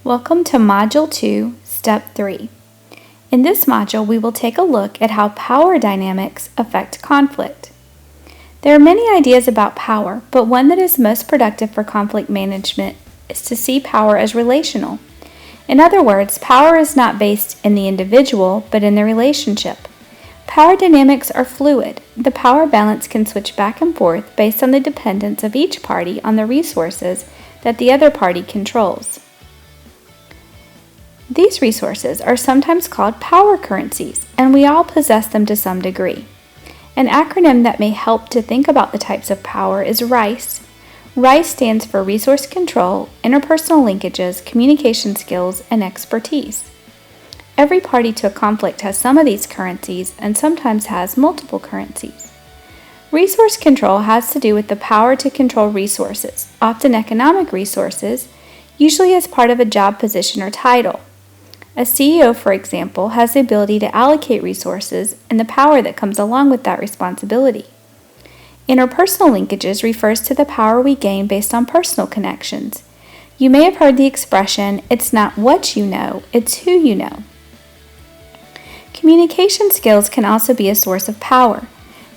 Welcome to Module 2, Step 3. In this module, we will take a look at how power dynamics affect conflict. There are many ideas about power, but one that is most productive for conflict management is to see power as relational. In other words, power is not based in the individual, but in the relationship. Power dynamics are fluid. The power balance can switch back and forth based on the dependence of each party on the resources that the other party controls. These resources are sometimes called power currencies, and we all possess them to some degree. An acronym that may help to think about the types of power is RICE. RICE stands for Resource Control, Interpersonal Linkages, Communication Skills, and Expertise. Every party to a conflict has some of these currencies and sometimes has multiple currencies. Resource control has to do with the power to control resources, often economic resources, usually as part of a job position or title. A CEO, for example, has the ability to allocate resources and the power that comes along with that responsibility. Interpersonal linkages refers to the power we gain based on personal connections. You may have heard the expression, "It's not what you know, it's who you know." Communication skills can also be a source of power.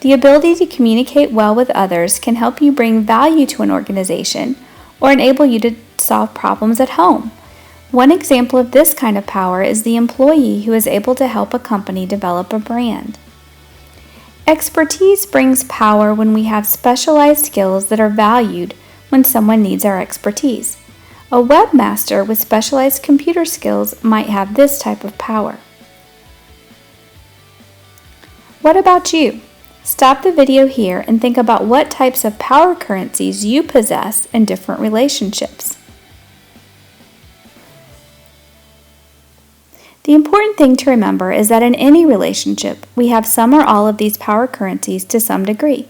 The ability to communicate well with others can help you bring value to an organization or enable you to solve problems at home. One example of this kind of power is the employee who is able to help a company develop a brand. Expertise brings power when we have specialized skills that are valued when someone needs our expertise. A webmaster with specialized computer skills might have this type of power. What about you? Stop the video here and think about what types of power currencies you possess in different relationships. The important thing to remember is that in any relationship, we have some or all of these power currencies to some degree.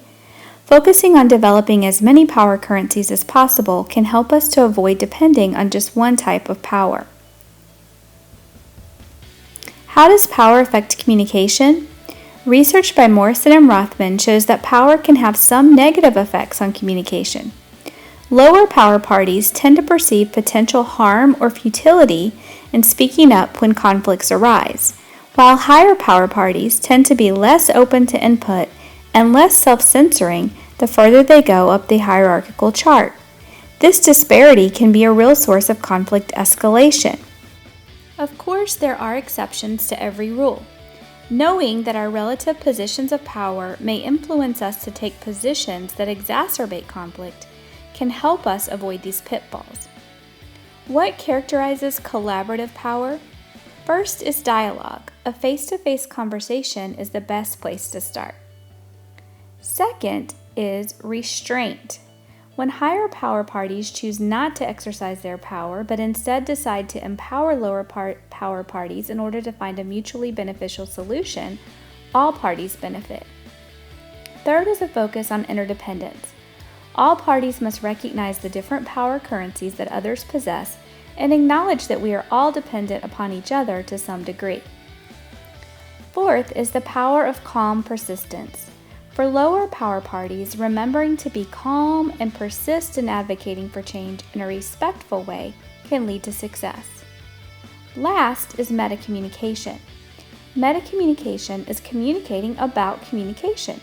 Focusing on developing as many power currencies as possible can help us to avoid depending on just one type of power. How does power affect communication? Research by Morrison and Rothman shows that power can have some negative effects on communication. Lower power parties tend to perceive potential harm or futility in speaking up when conflicts arise, while higher power parties tend to be less open to input and less self-censoring the further they go up the hierarchical chart. This disparity can be a real source of conflict escalation. Of course, there are exceptions to every rule. Knowing that our relative positions of power may influence us to take positions that exacerbate conflict can help us avoid these pitfalls. What characterizes collaborative power? First is dialogue. A face-to-face conversation is the best place to start. Second is restraint. When higher power parties choose not to exercise their power, but instead decide to empower lower power parties in order to find a mutually beneficial solution, all parties benefit. Third is a focus on interdependence. All parties must recognize the different power currencies that others possess and acknowledge that we are all dependent upon each other to some degree. Fourth is the power of calm persistence. For lower power parties, remembering to be calm and persist in advocating for change in a respectful way can lead to success. Last is metacommunication. Metacommunication is communicating about communication.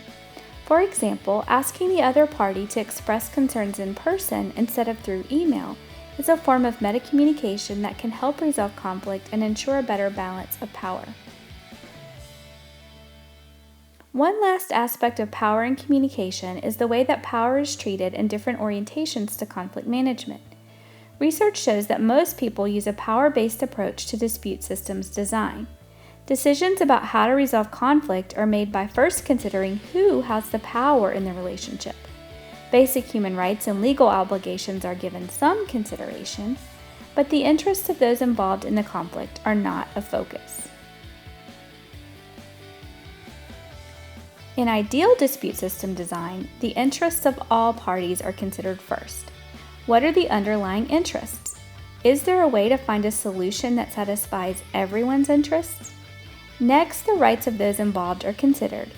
For example, asking the other party to express concerns in person instead of through email is a form of metacommunication that can help resolve conflict and ensure a better balance of power. One last aspect of power and communication is the way that power is treated in different orientations to conflict management. Research shows that most people use a power-based approach to dispute systems design. Decisions about how to resolve conflict are made by first considering who has the power in the relationship. Basic human rights and legal obligations are given some consideration, but the interests of those involved in the conflict are not a focus. In ideal dispute system design, the interests of all parties are considered first. What are the underlying interests? Is there a way to find a solution that satisfies everyone's interests? Next, the rights of those involved are considered,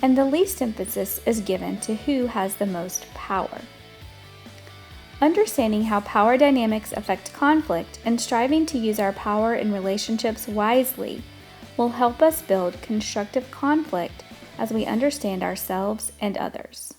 and the least emphasis is given to who has the most power. Understanding how power dynamics affect conflict and striving to use our power in relationships wisely will help us build constructive conflict as we understand ourselves and others.